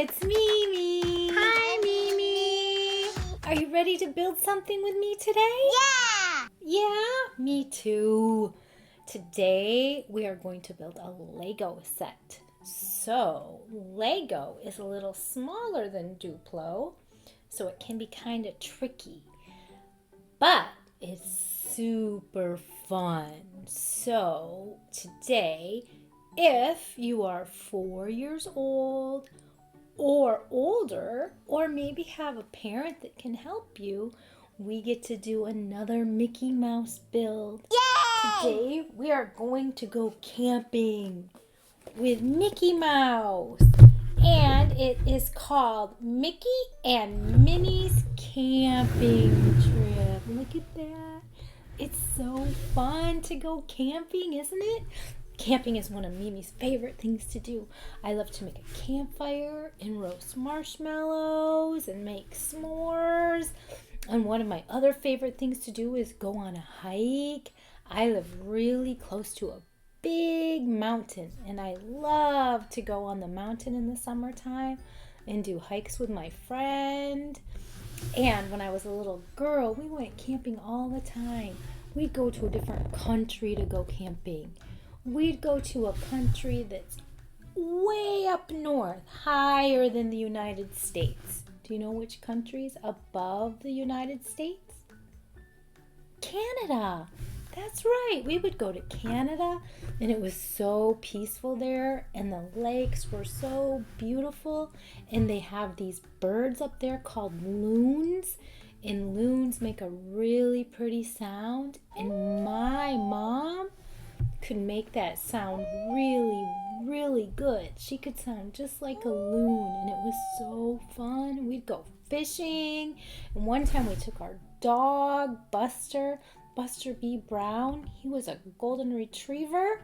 it's Mimi. Hi, Mimi. Are you ready to build something with me today? Yeah. Yeah, me too. Today we are going to build a Lego set. So, Lego is a little smaller than Duplo, so it can be kind of tricky. But it's super fun. So, today, if you are 4 years old or older, or maybe have a parent that can help you, we get to do another Mickey Mouse build. Yay! Today, we are going to go camping with Mickey Mouse. And it is called Mickey and Minnie's Camping Trip. Look at that. It's so fun to go camping, isn't it? Camping is one of Mimi's favorite things to do. I love to make a campfire and roast marshmallows and make s'mores. And one of my other favorite things to do is go on a hike. I live really close to a big mountain, and I love to go on the mountain in the summertime and do hikes with my friend. And when I was a little girl, we went camping all the time. We'd go to a different country to go camping. We'd go to a country that's way up north, higher than the United States. Do you know which country is above the United States? Canada. That's right. We would go to Canada, and it was so peaceful there, and the lakes were so beautiful, and they have these birds up there called loons, and loons make a really pretty sound, and my mom could make that sound really, really good. She could sound just like a loon, and it was so fun. We'd go fishing, and one time we took our dog, Buster B. Brown. He was a golden retriever.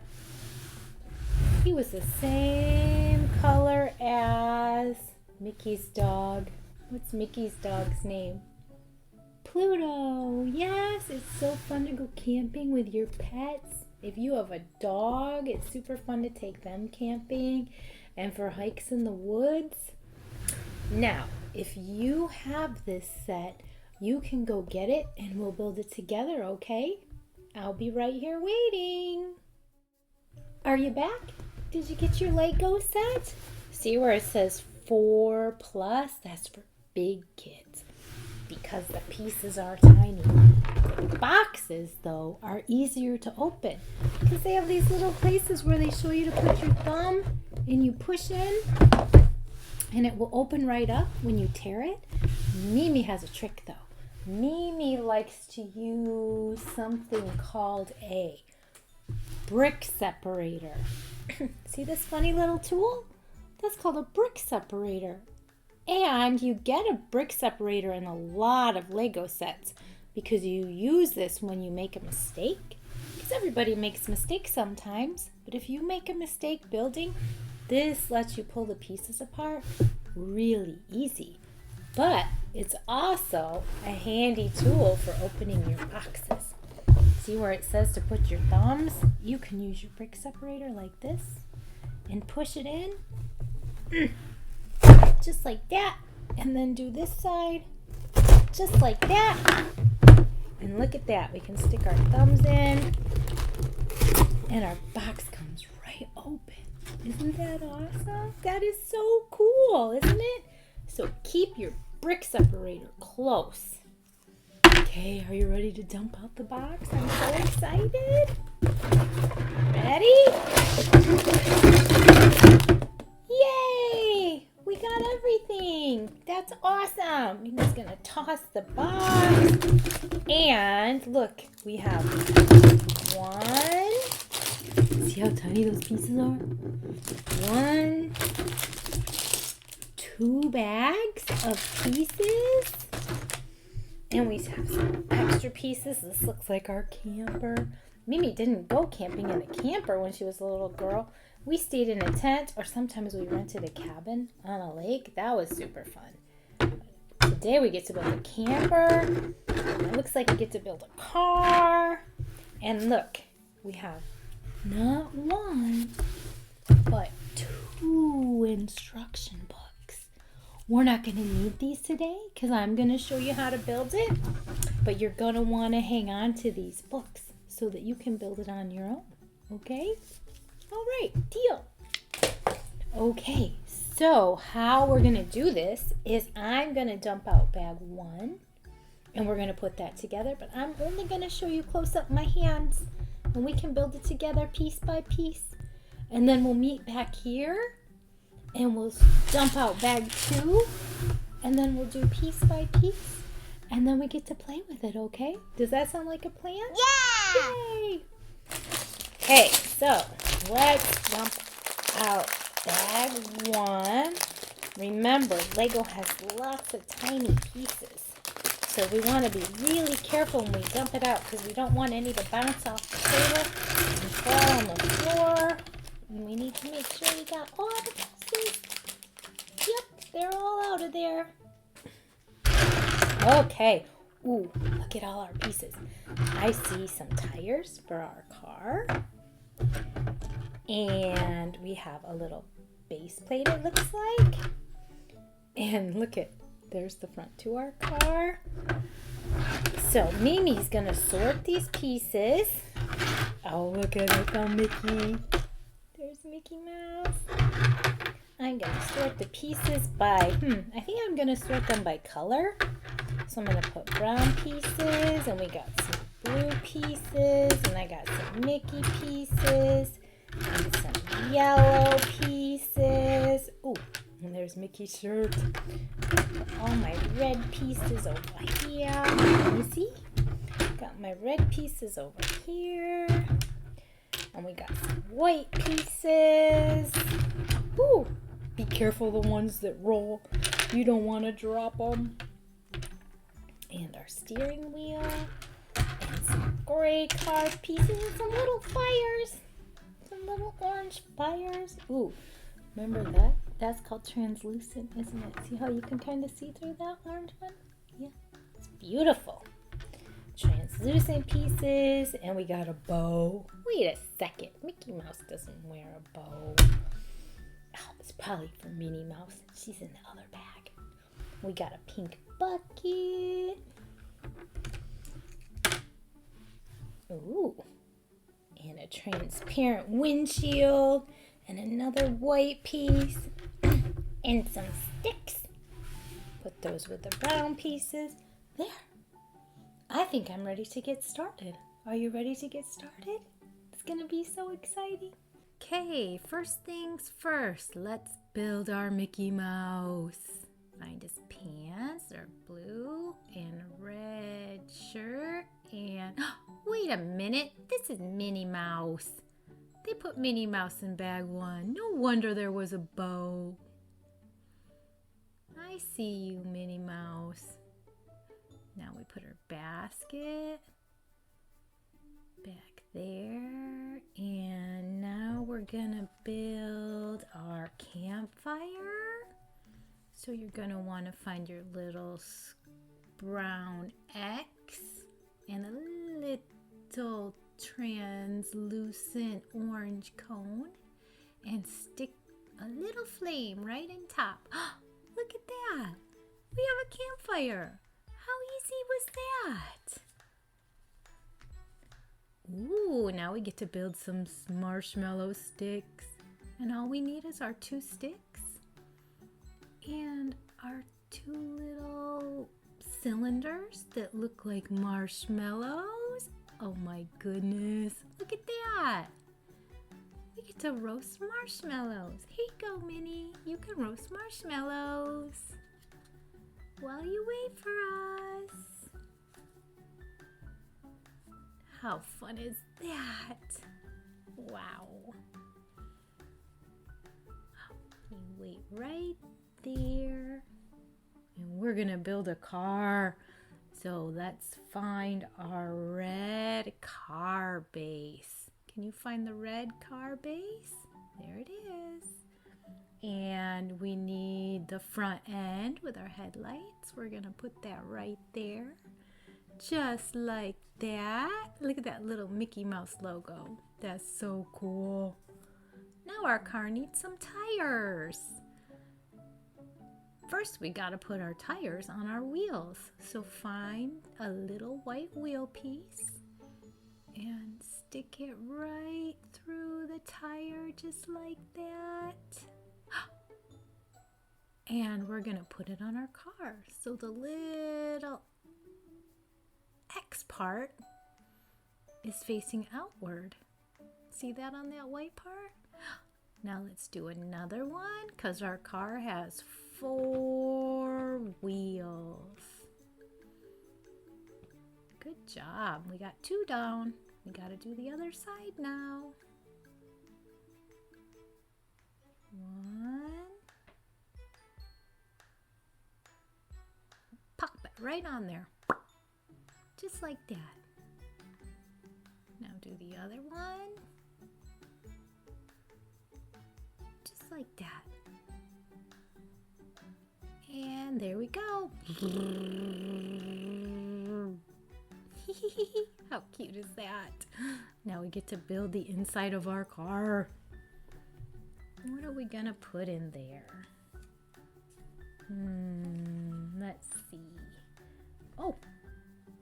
He was the same color as Mickey's dog. What's Mickey's dog's name? Pluto. Yes, it's so fun to go camping with your pets. If you have a dog, it's super fun to take them camping and for hikes in the woods. Now, if you have this set, you can go get it and we'll build it together, okay? I'll be right here waiting. Are you back? Did you get your Lego set? See where it says 4+? That's for big kids because the pieces are tiny. The boxes, though, are easier to open because they have these little places where they show you to put your thumb and you push in and it will open right up when you tear it. Mimi has a trick, though. Mimi likes to use something called a brick separator. See this funny little tool? That's called a brick separator. And you get a brick separator in a lot of Lego sets because you use this when you make a mistake. Because everybody makes mistakes sometimes. But if you make a mistake building, this lets you pull the pieces apart really easy. But it's also a handy tool for opening your boxes. See where it says to put your thumbs? You can use your brick separator like this and push it in. Just like that. And then do this side just like that. And look at that. We can stick our thumbs in and our box comes right open. Isn't that awesome? That is so cool, isn't it? So keep your brick separator close. Okay, are you ready to dump out the box? I'm so excited. Ready? Yay! We got everything. That's awesome. I'm just going to toss the box. And look, we have one. See how tiny those pieces are? 1, 2 bags of pieces. And we have some extra pieces. This looks like our camper. Mimi didn't go camping in a camper when she was a little girl. We stayed in a tent, or sometimes we rented a cabin on a lake. That was super fun. Today we get to build a camper. It looks like we get to build a car. And look, we have not one, but 2 instruction books. We're not going to need these today because I'm going to show you how to build it. But you're going to want to hang on to these books so that you can build it on your own. Okay? All right, deal. Okay, so how we're going to do this is I'm going to dump out bag 1 and we're going to put that together. But I'm only going to show you close up my hands and we can build it together piece by piece. And then we'll meet back here and we'll dump out bag 2 and then we'll do piece by piece and then we get to play with it, okay? Does that sound like a plan? Yeah! Yay! Okay, so let's dump out bag 1. Remember, Lego has lots of tiny pieces. So we want to be really careful when we dump it out because we don't want any to bounce off the table and fall on the floor. And we need to make sure we got all the pieces. Yep, they're all out of there. Okay. Ooh, look at all our pieces. I see some tires for our car. And we have a little base plate, it looks like. And look at, there's the front to our car. So Mimi's gonna sort these pieces. Oh, look at it, oh, Mickey. There's Mickey Mouse. I'm gonna sort the pieces by, I think I'm gonna sort them by color. So I'm gonna put brown pieces, and we got some blue pieces, and I got some Mickey pieces, and some yellow pieces. Ooh, and there's Mickey's shirt. Put all my red pieces over here. Let me see. Got my red pieces over here. And we got some white pieces. Ooh, be careful the ones that roll. You don't want to drop them. And our steering wheel. And some gray car pieces and some little fires. Some little orange fires. Ooh, remember that? That's called translucent, isn't it? See how you can kind of see through that orange one? Yeah, it's beautiful. Translucent pieces, and we got a bow. Wait a second, Mickey Mouse doesn't wear a bow. Oh, it's probably for Minnie Mouse. She's in the other bag. We got a pink bucket. Ooh, and a transparent windshield, and another white piece, and some sticks. Put those with the brown pieces. There. I think I'm ready to get started. Are you ready to get started? It's gonna be so exciting. Okay, first things first, let's build our Mickey Mouse. Find his pants are blue and a red shirt and wait a minute, this is Minnie Mouse. They put Minnie Mouse in bag 1. No wonder there was a bow. I see you, Minnie Mouse. Now we put her basket back there. And now we're gonna build our campfire. So you're gonna wanna find your little brown X and a little translucent orange cone and stick a little flame right in top. Look at that! We have a campfire! How easy was that? Ooh, now we get to build some marshmallow sticks. And all we need is our 2 sticks and our 2 little cylinders that look like marshmallows. Oh my goodness, look at that. We get to roast marshmallows. Here you go, Minnie. You can roast marshmallows while you wait for us. How fun is that? Wow. You wait right there. And we're gonna build a car. So let's find our red car base. Can you find the red car base? There it is. And we need the front end with our headlights. We're gonna put that right there. Just like that. Look at that little Mickey Mouse logo. That's so cool. Now our car needs some tires. first we got to put our tires on our wheels. So find a little white wheel piece and stick it right through the tire just like that. And we're going to put it on our car. So the little X part is facing outward. See that on that white part? Now let's do another one because our car has 4 wheels. Good job. We got 2 down. We got to do the other side now. 1. Pop it right on there. Just like that. Now do the other one. Just like that. And there we go. How cute is that? Now we get to build the inside of our car. What are we gonna put in there? Let's see. Oh,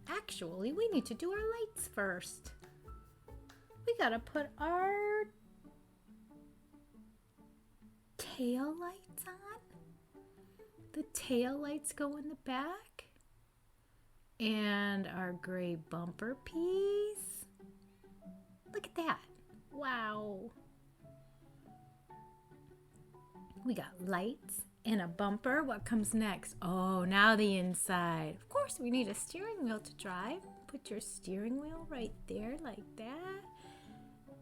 actually, we need to do our lights first. We gotta put our tail lights on. The tail lights go in the back. And our gray bumper piece. Look at that. Wow. We got lights and a bumper. What comes next? Oh, now the inside. Of course, we need a steering wheel to drive. Put your steering wheel right there like that.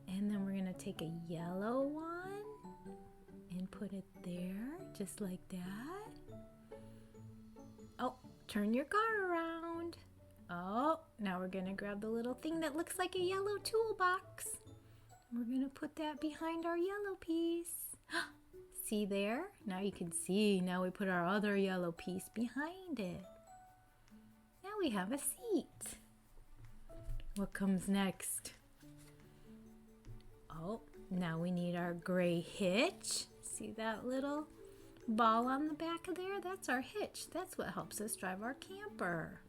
And then we're going to take a yellow one and put it there just like that. Oh, turn your car around. Oh, now we're going to grab the little thing that looks like a yellow toolbox. We're going to put that behind our yellow piece. See there? Now you can see. Now we put our other yellow piece behind it. Now we have a seat. What comes next? Oh, now we need our gray hitch. See that little ball on the back of there? That's our hitch. That's what helps us drive our camper.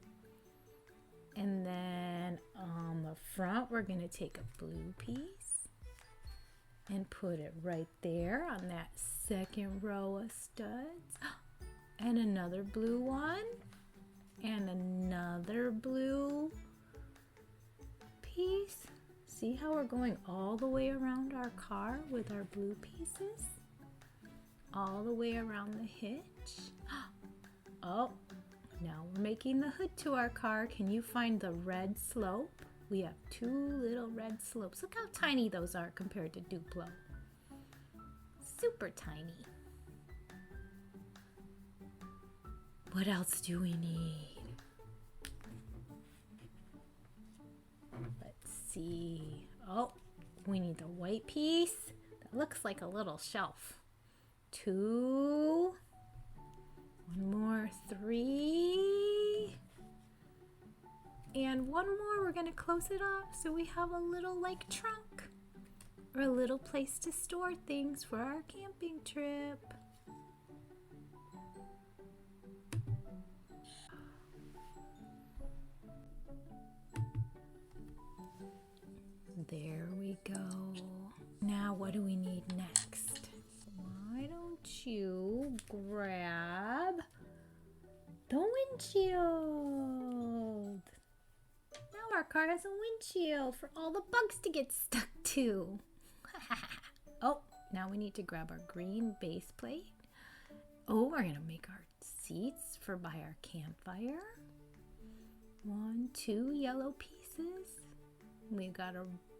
And then on the front, we're going to take a blue piece and put it right there on that second row of studs. And another blue one. And another blue piece. See how we're going all the way around our car with our blue pieces? All the way around the hitch. Oh, now we're making the hood to our car. Can you find the red slope? We have 2 little red slopes. Look how tiny those are compared to Duplo. Super tiny. What else do we need? Let's see. Oh, we need the white piece. That looks like a little shelf. 2. 1 more, 3. And 1 more, we're going to close it off so we have a little like trunk or a little place to store things for our camping trip. There we go. Now what do we need next? Why don't you grab the windshield? Now our car has a windshield for all the bugs to get stuck to. Oh, now we need to grab our green base plate. Oh, we're going to make our seats for by our campfire. 1, 2 yellow pieces. We've got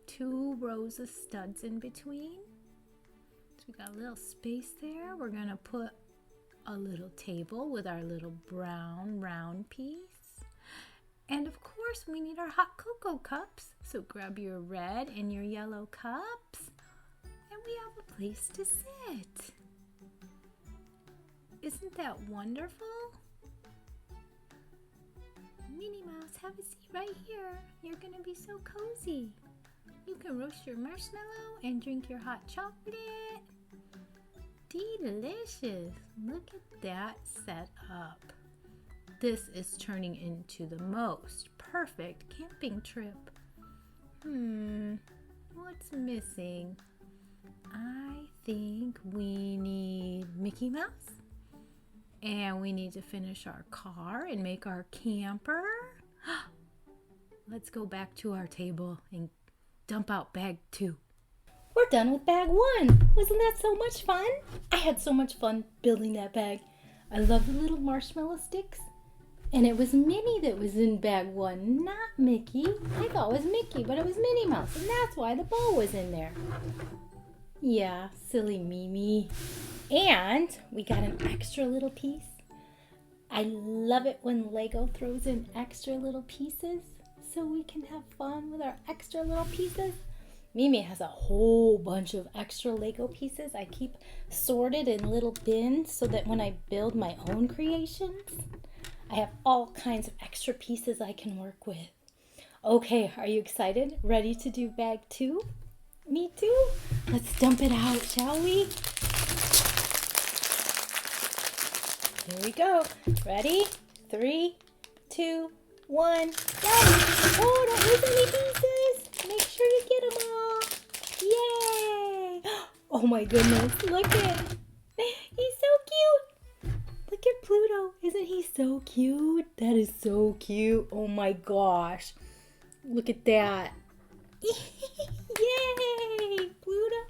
2 rows of studs in between. So we got a little space there. We're going to put a little table with our little brown round piece. And of course, we need our hot cocoa cups. So grab your red and your yellow cups. And we have a place to sit. Isn't that wonderful? Minnie Mouse, have a seat right here. You're going to be so cozy. You can roast your marshmallow and drink your hot chocolate. Delicious. Look at that set up. This is turning into the most perfect camping trip. What's missing? I think we need Mickey Mouse. And we need to finish our car and make our camper. Let's go back to our table and dump out bag 2. We're done with bag 1. Wasn't that so much fun? I had so much fun building that bag. I love the little marshmallow sticks. And it was Minnie that was in bag 1, not Mickey. I thought it was Mickey, but it was Minnie Mouse, and that's why the bow was in there. Yeah, silly Mimi. And we got an extra little piece. I love it when Lego throws in extra little pieces so we can have fun with our extra little pieces. Mimi has a whole bunch of extra Lego pieces I keep sorted in little bins so that when I build my own creations, I have all kinds of extra pieces I can work with. Okay, are you excited? Ready to do bag 2? Me too. Let's dump it out, shall we? Here we go. Ready? 3, 2, 1, go! Oh, don't lose any pieces. Make sure you get them all. Yay! Oh my goodness, look at, he's so cute. Look at Pluto. Isn't he so cute? That is so cute. Oh my gosh. Look at that. Yay, Pluto.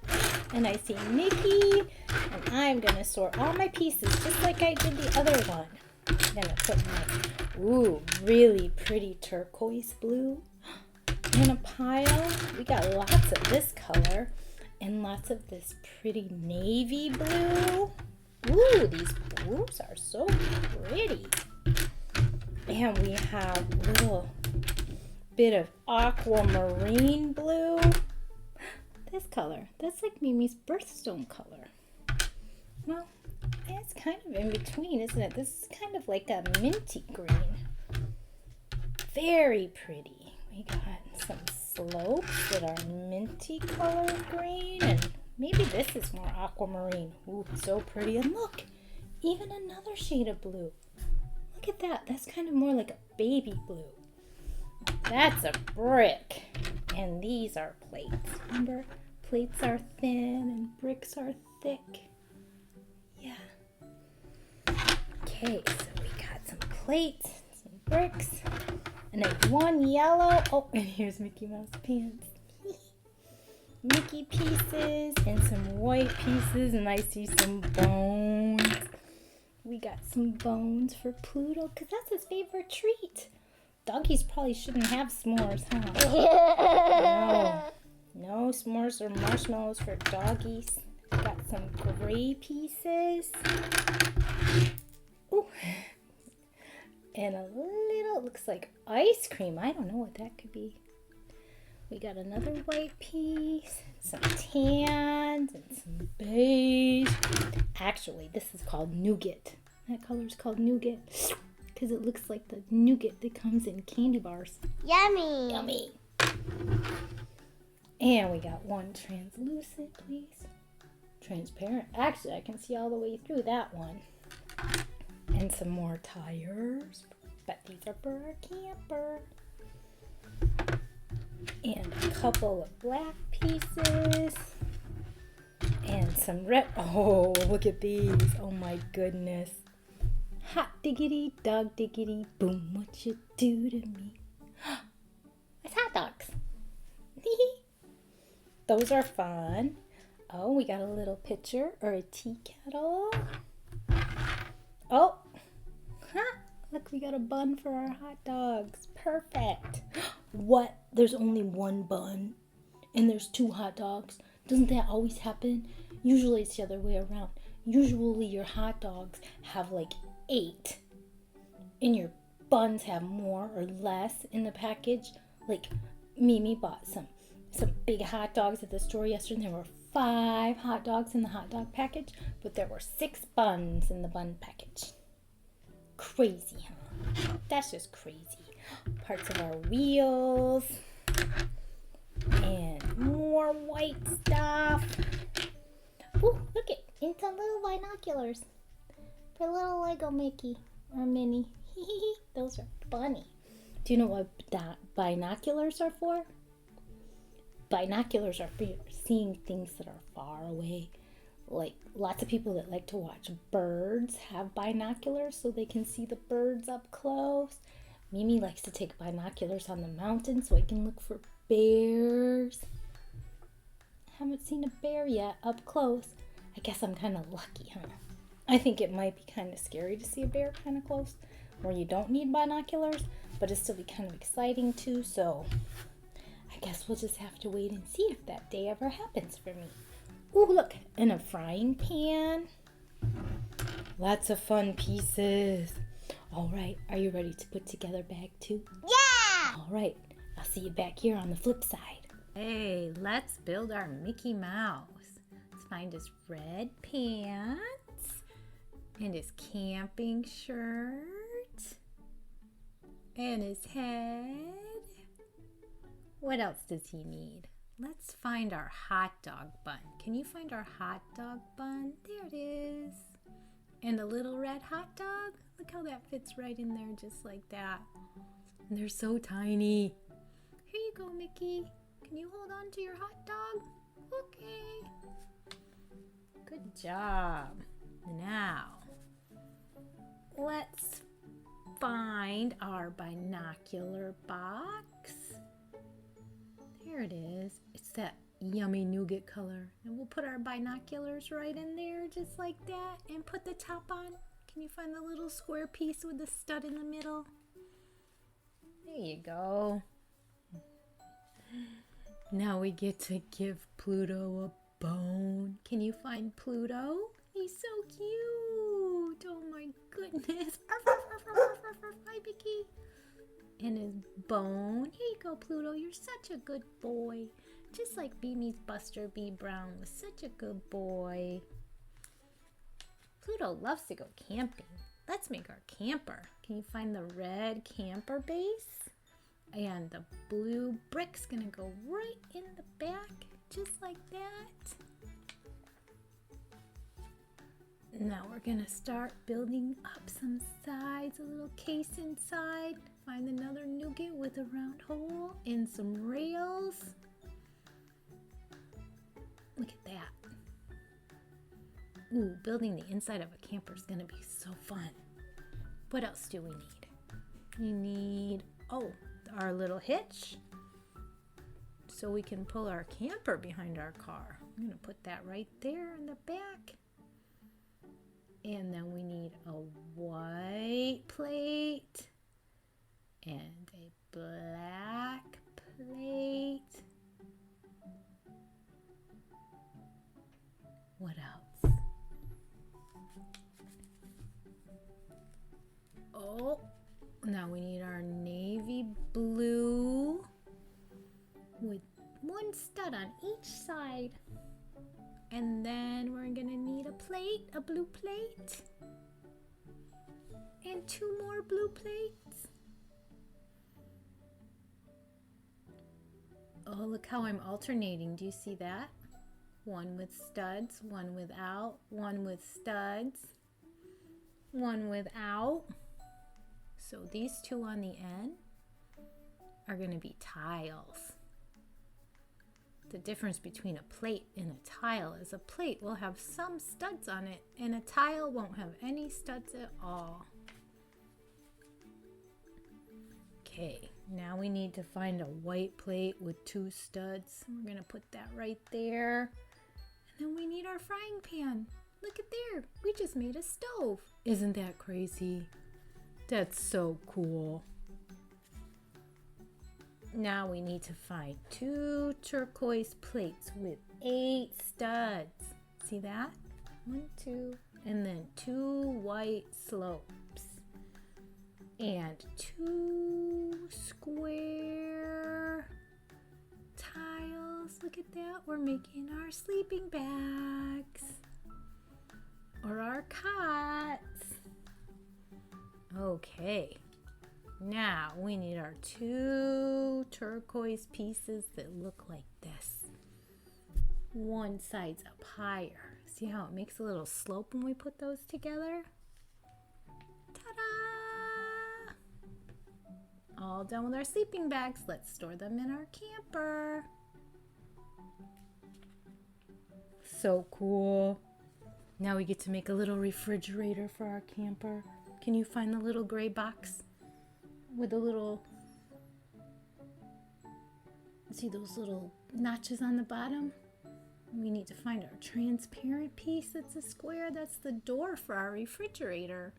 And I see Mickey. And I'm going to sort all my pieces just like I did the other one. I'm going to put my, really pretty turquoise blue in a pile. We got lots of this color and lots of this pretty navy blue. Ooh, these blues are so pretty. And we have a little bit of aquamarine blue. This color, that's like Mimi's birthstone color. Well, it's kind of in between, isn't it? This is kind of like a minty green. Very pretty. We got some slopes that are minty color green, and maybe this is more aquamarine. Ooh, so pretty. And look, even another shade of blue. Look at that. That's kind of more like a baby blue. That's a brick. And these are plates. Remember, plates are thin and bricks are thick. Yeah. Okay, so we got some plates, some bricks, and then one yellow. Oh, and here's Mickey Mouse pants. Mickey pieces and some white pieces, and I see some bones. We got some bones for Pluto because that's his favorite treat. Doggies probably shouldn't have s'mores, huh? No s'mores or marshmallows for doggies. We got some gray pieces. Ooh. And a little, looks like ice cream. I don't know what that could be. We got another white piece, some tans, and some beige. Actually, this is called nougat. That color is called nougat because it looks like the nougat that comes in candy bars. Yummy. Yummy. And we got one translucent, please. Transparent. Actually, I can see all the way through that one. And some more tires. But these are for our camper. And a couple of black pieces. And some red. Oh, look at these. Oh my goodness. Hot diggity, dog diggity, boom, what you do to me. It's hot dogs. Those are fun. Oh, we got a little pitcher or a tea kettle. Oh, look, we got a bun for our hot dogs. Perfect. What? There's only one bun and there's 2 hot dogs. Doesn't that always happen? Usually it's the other way around. Usually your hot dogs have like 8 and your buns have more or less in the package. Like Mimi bought some big hot dogs at the store yesterday. There were 5 hot dogs in the hot dog package, but there were 6 buns in the bun package. Crazy, huh? That's just crazy. Parts of our wheels and more white stuff. Ooh, look it. into little binoculars for little Lego Mickey or Minnie. Those are funny. Do you know what binoculars are for? Binoculars are for seeing things that are far away. Like lots of people that like to watch birds have binoculars so they can see the birds up close. Mimi likes to take binoculars on the mountain so I can look for bears. Haven't seen a bear yet up close. I guess I'm kind of lucky, huh? I think it might be kind of scary to see a bear kind of close where you don't need binoculars, but it'll still be kind of exciting too, so I guess we'll just have to wait and see if that day ever happens for me. Ooh, look, and a frying pan. Lots of fun pieces. All right, are you ready to put together bag 2? Yeah! All right, I'll see you back here on the flip side. Hey, let's build our Mickey Mouse. Let's find his red pants and his camping shirt and his head. What else does he need? Let's find our hot dog bun. Can you find our hot dog bun? There it is. And a little red hot dog. Look how that fits right in there just like that. And they're so tiny. Here you go, Mickey. Can you hold on to your hot dog? Okay. Good job. Now, let's find our binocular box. There it is. It's that yummy nougat color. And we'll put our binoculars right in there just like that and put the top on. Can you find the little square piece with the stud in the middle? There you go. Now we get to give Pluto a bone. Can you find Pluto? He's so cute. Oh my goodness. Hi, Mickey. And his bone. Here you go, Pluto. You're such a good boy. Just like Mimi's Buster B. Brown was such a good boy. Pluto loves to go camping. Let's make our camper. Can you find the red camper base? And the blue brick's gonna go right in the back, just like that. Now we're gonna start building up some sides, a little case inside. Find another nougat with a round hole and some rails. Look at that. Ooh, building the inside of a camper is gonna be so fun. What else do we need? We need, our little hitch so we can pull our camper behind our car. I'm gonna put that right there in the back. And then we need a white plate and a black plate. What else? Oh, now we need our navy blue with one stud on each side. And then we're gonna need a plate, a blue plate. And 2 more blue plates. Oh, look how I'm alternating. Do you see that? One with studs, one without, one with studs, one without. So these 2 on the end are going to be tiles. The difference between a plate and a tile is a plate will have some studs on it and a tile won't have any studs at all. Okay, now we need to find a white plate with 2 studs. We're going to put that right there. And then we need our frying pan. Look at there. We just made a stove. Isn't that crazy? That's so cool. Now we need to find 2 turquoise plates with 8 studs. See that? 1, 2, and then 2 white slopes. And 2 square tiles. Look at that. We're making our sleeping bags. Or our cots. Okay. Now we need our 2 turquoise pieces that look like this. One side's up higher See how it makes a little slope when we put those together? Ta-da! All done with our sleeping bags. Let's store them in our camper. So cool. Now we get to make a little refrigerator for our camper. Can you find the little gray box with the little, see those little notches on the bottom? We need to find our transparent piece that's a square. That's the door for our refrigerator.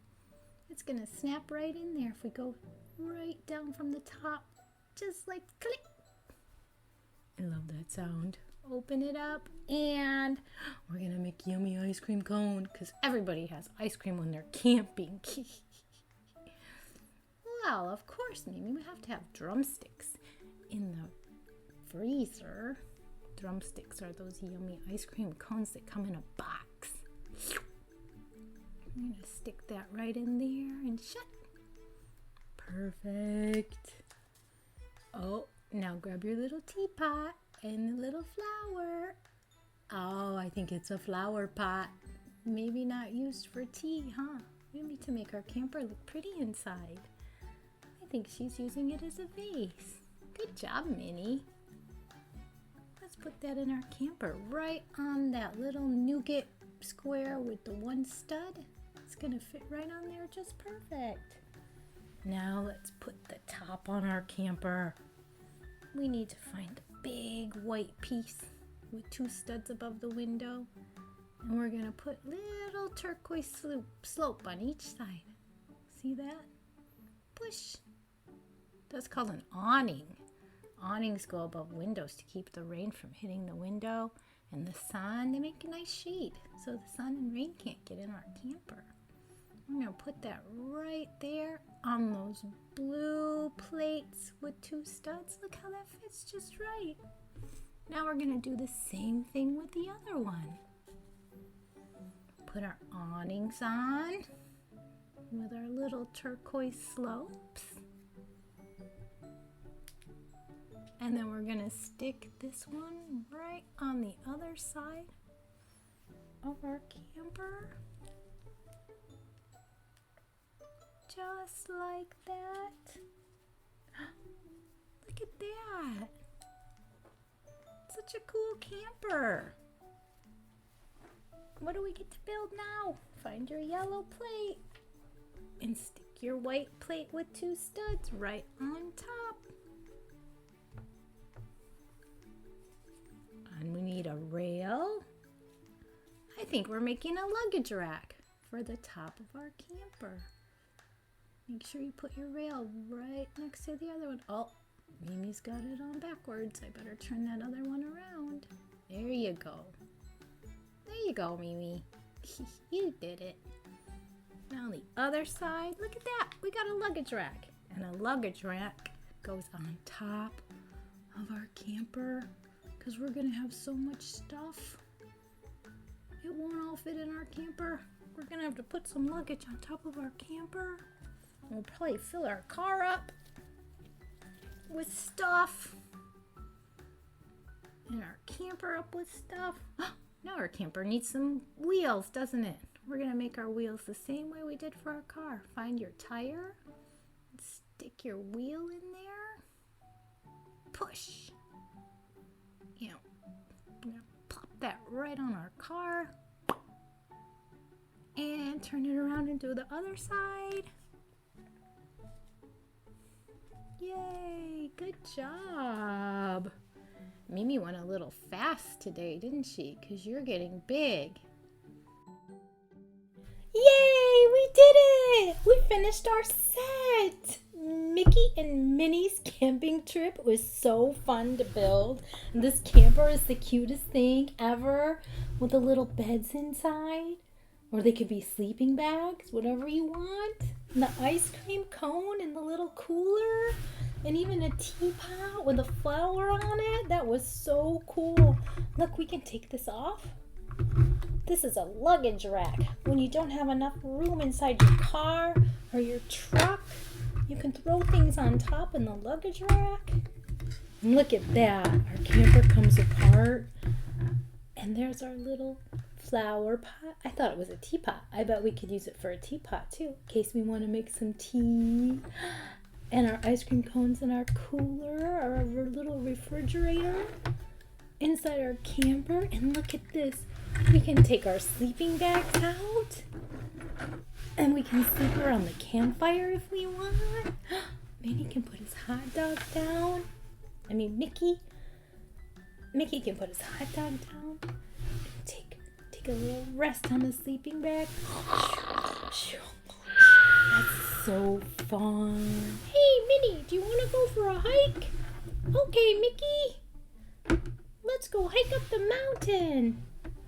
It's going to snap right in there if we go right down from the top, just like click. I love that sound. Open it up, and we're going to make yummy ice cream cone because everybody has ice cream when they're camping. Well, of course, Mimi, we have to have drumsticks in the freezer. Drumsticks are those yummy ice cream cones that come in a box. I'm going to stick that right in there and shut. Perfect. Oh, now grab your little teapot and the little flower. Oh, I think it's a flower pot. Maybe not used for tea, huh? We need to make our camper look pretty inside. I think she's using it as a vase. Good job, Minnie. Let's put that in our camper right on that little nougat square with the one stud. It's gonna fit right on there just perfect. Now let's put the top on our camper. We need to find a big white piece with 2 studs above the window. And we're gonna put little turquoise slope on each side. See that? Push. That's called an awning. Awnings go above windows to keep the rain from hitting the window, and the sun, they make a nice shade so the sun and rain can't get in our camper. I'm going to put that right there on those blue plates with 2 studs. Look how that fits just right. Now we're going to do the same thing with the other one. Put our awnings on with our little turquoise slopes. And then we're going to stick this one right on the other side of our camper. Just like that. Look at that. Such a cool camper. What do we get to build now? Find your yellow plate and stick your white plate with 2 studs right on top. And we need a rail. I think we're making a luggage rack for the top of our camper. Make sure you put your rail right next to the other one. Oh, Mimi's got it on backwards. I better turn that other one around. There you go. There you go, Mimi. You did it. Now the other side. Look at that. We got a luggage rack. And a luggage rack goes on top of our camper because we're going to have so much stuff. It won't all fit in our camper. We're going to have to put some luggage on top of our camper. We'll probably fill our car up with stuff. And our camper up with stuff. Now our camper needs some wheels, doesn't it? We're going to make our wheels the same way we did for our car. Find your tire. Stick your wheel in there. Push. You know, I'm going to pop that right on our car. And turn it around and do the other side. Yay, good job. Mimi went a little fast today, didn't she? Because you're getting big. Yay, we did it! We finished our set. Mickey and Minnie's camping trip was so fun to build. And this camper is the cutest thing ever with the little beds inside. Or they could be sleeping bags, whatever you want. And the ice cream cone and the little cooler. And even a teapot with a flower on it. That was so cool. Look, we can take this off. This is a luggage rack. When you don't have enough room inside your car or your truck, you can throw things on top in the luggage rack. And look at that. Our camper comes apart. And there's our little flower pot. I thought it was a teapot. I bet we could use it for a teapot too, in case we want to make some tea. And our ice cream cones in our cooler, our little refrigerator inside our camper. And look at this. We can take our sleeping bags out. And we can sleep around the campfire if we want. Minnie can put his hot dog down. Mickey. Mickey can put his hot dog down. Take a little rest on the sleeping bag. That's so fun. Hey, Minnie, do you want to go for a hike? Okay, Mickey. Let's go hike up the mountain.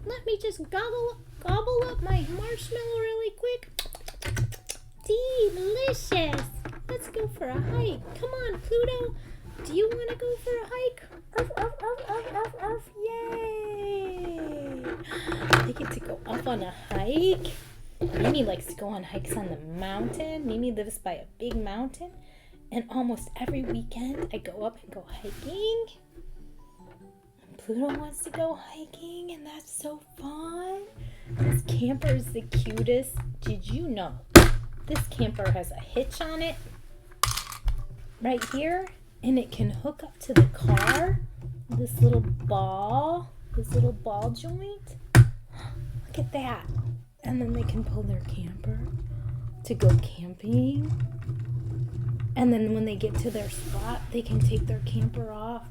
Let me just gobble up my marshmallow really quick. Delicious. Let's go for a hike. Come on, Pluto. Do you want to go for a hike? Arf, arf, arf, arf, arf, arf. Yay. They get to go up on a hike. Minnie likes to go on hikes on the mountain. Minnie lives by a big mountain. And almost every weekend I go up and go hiking. Pluto wants to go hiking, and that's so fun. This camper is the cutest. Did you know this camper has a hitch on it right here, and it can hook up to the car? This little ball joint. Look at that. And then they can pull their camper to go camping. And then when they get to their spot, they can take their camper off.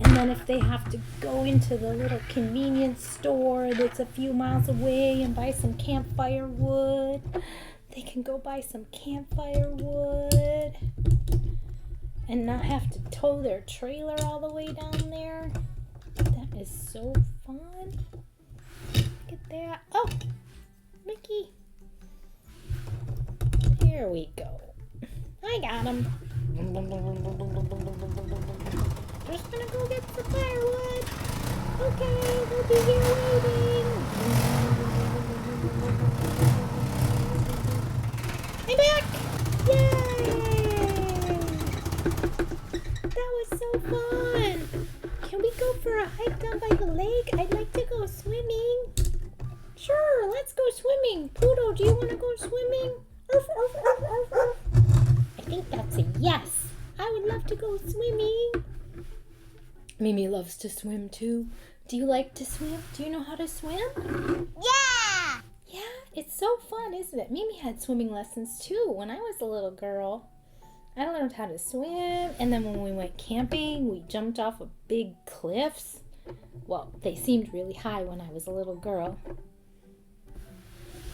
And then if they have to go into the little convenience store that's a few miles away and buy some campfire wood, they can go buy some campfire wood and not have to tow their trailer all the way down there. That is so fun. Look at that. Oh, Mickey. Here we go. I got him. Just gonna go get the firewood. Okay, we'll be here waiting. I'm back! Yay! That was so fun. Can we go for a hike down by the lake? I'd like to go swimming. Sure, let's go swimming. Pluto, do you want to go swimming? Arf, arf, arf, arf, arf. I think that's a yes. I would love to go swimming. Mimi loves to swim too. Do you like to swim? Do you know how to swim? Yeah! Yeah, it's so fun, isn't it? Mimi had swimming lessons too when I was a little girl. I learned how to swim, and then when we went camping, we jumped off of big cliffs. Well, they seemed really high when I was a little girl.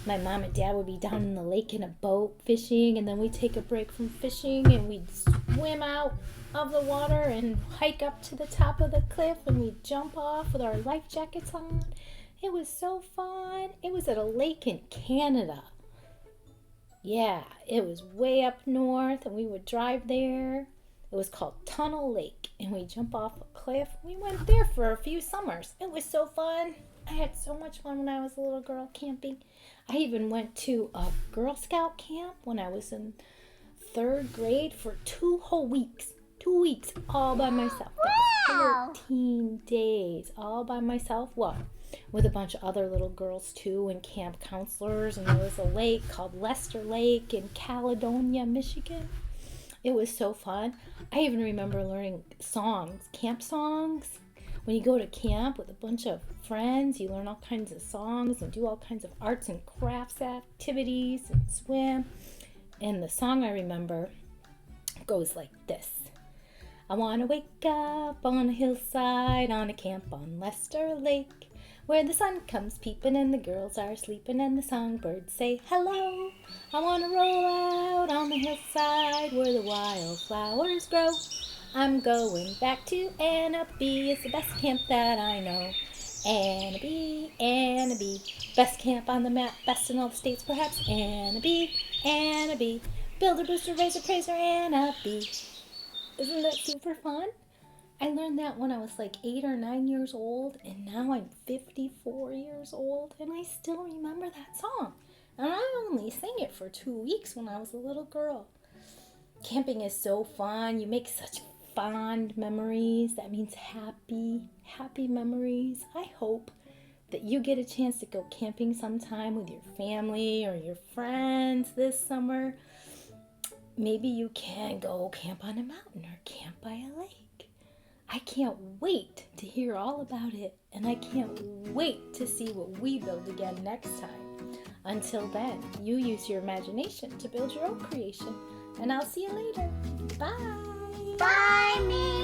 My mom and dad would be down in the lake in a boat fishing, and then we'd take a break from fishing and we'd swim out of the water and hike up to the top of the cliff, and we'd jump off with our life jackets on. It was so fun. It was at a lake in Canada. Yeah, it was way up north, and we would drive there. It was called Tunnel Lake, and we jump off a cliff. We went there for a few summers. It was so fun. I had so much fun when I was a little girl camping. I even went to a Girl Scout camp when I was in 3rd grade for 2 whole weeks. 2 weeks all by myself. Wow! 14 days all by myself. Well, with a bunch of other little girls too, and camp counselors. And there was a lake called Lester Lake in Caledonia, Michigan. It was so fun. I even remember learning songs, camp songs. When you go to camp with a bunch of friends, you learn all kinds of songs and do all kinds of arts and crafts activities and swim. And the song I remember goes like this. I want to wake up on a hillside on a camp on Lester Lake, where the sun comes peeping and the girls are sleeping and the songbirds say hello. I want to roll out on the hillside where the wildflowers grow. I'm going back to Annabee. It's the best camp that I know. Annabee, Annabee, best camp on the map, best in all the states perhaps. Annabee, Annabee, builder, booster, raiser, praiser, Annabee. Isn't that super fun? I learned that when I was like 8 or 9 years old, and now I'm 54 years old, and I still remember that song. And I only sang it for 2 weeks when I was a little girl. Camping is so fun. You make such fond memories. That means happy memories. I hope that you get a chance to go camping sometime with your family or your friends this summer, maybe you can go camp on a mountain or camp by a lake. I can't wait to hear all about it, and I can't wait to see what we build again next time. Until then, you use your imagination to build your own creation, and I'll see you later. Bye! Bye, me.